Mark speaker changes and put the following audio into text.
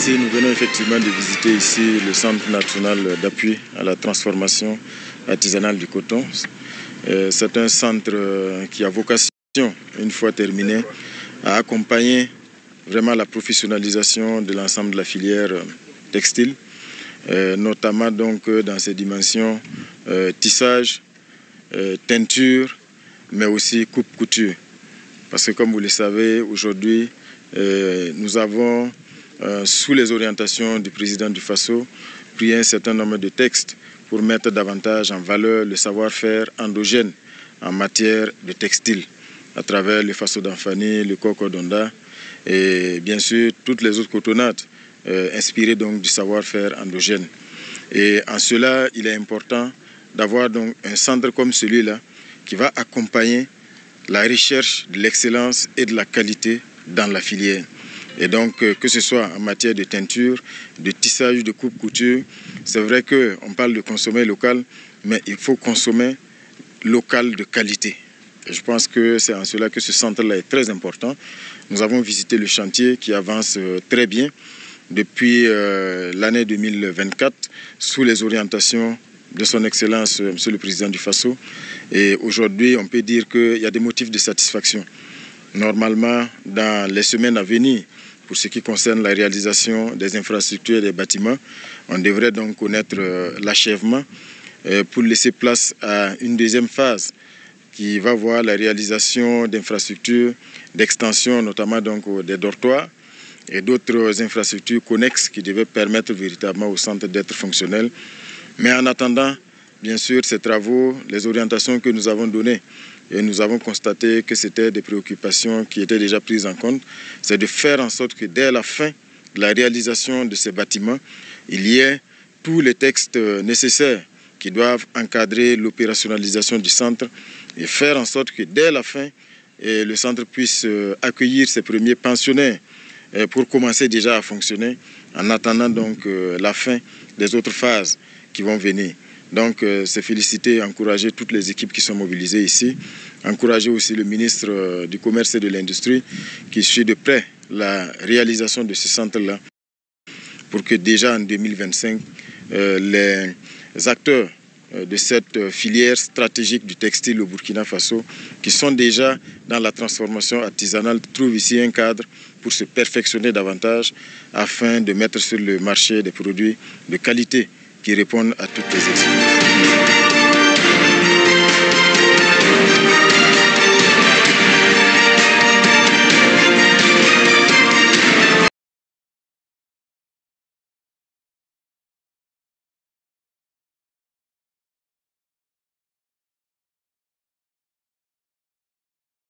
Speaker 1: Merci. Nous venons effectivement de visiter ici le Centre national d'appui à la transformation artisanale du coton. C'est un centre qui a vocation, une fois terminé, à accompagner vraiment la professionnalisation de l'ensemble de la filière textile, notamment donc dans ses dimensions tissage, teinture, mais aussi coupe-couture. Parce que comme vous le savez, aujourd'hui, nous avons, sous les orientations du président du Faso, pris un certain nombre de textes pour mettre davantage en valeur le savoir-faire endogène en matière de textile, à travers le Faso d'Anfani, le Coco d'Onda et bien sûr toutes les autres cotonnades inspirées donc du savoir-faire endogène. Et en cela, il est important d'avoir donc un centre comme celui-là qui va accompagner la recherche de l'excellence et de la qualité dans la filière. Et donc, que ce soit en matière de teinture, de tissage, de coupe-couture, c'est vrai qu'on parle de consommer local, mais il faut consommer local de qualité. Et je pense que c'est en cela que ce centre-là est très important. Nous avons visité le chantier qui avance très bien depuis l'année 2024 sous les orientations de son Excellence, Monsieur le Président du Faso. Et aujourd'hui, on peut dire qu'il y a des motifs de satisfaction. Normalement, dans les semaines à venir, pour ce qui concerne la réalisation des infrastructures et des bâtiments, on devrait donc connaître l'achèvement pour laisser place à une deuxième phase qui va voir la réalisation d'infrastructures d'extension, notamment donc des dortoirs et d'autres infrastructures connexes qui devaient permettre véritablement au centre d'être fonctionnel. Mais en attendant, bien sûr, ces travaux, les orientations que nous avons données, et nous avons constaté que c'était des préoccupations qui étaient déjà prises en compte, c'est de faire en sorte que dès la fin de la réalisation de ces bâtiments, il y ait tous les textes nécessaires qui doivent encadrer l'opérationnalisation du centre et faire en sorte que dès la fin, le centre puisse accueillir ses premiers pensionnaires pour commencer déjà à fonctionner en attendant donc la fin des autres phases qui vont venir. Donc, c'est féliciter, encourager toutes les équipes qui sont mobilisées ici, encourager aussi le ministre du Commerce et de l'Industrie qui suit de près la réalisation de ce centre-là pour que déjà en 2025, les acteurs de cette filière stratégique du textile au Burkina Faso, qui sont déjà dans la transformation artisanale, trouvent ici un cadre pour se perfectionner davantage afin de mettre sur le marché des produits de qualité qui répondent à toutes les exigences.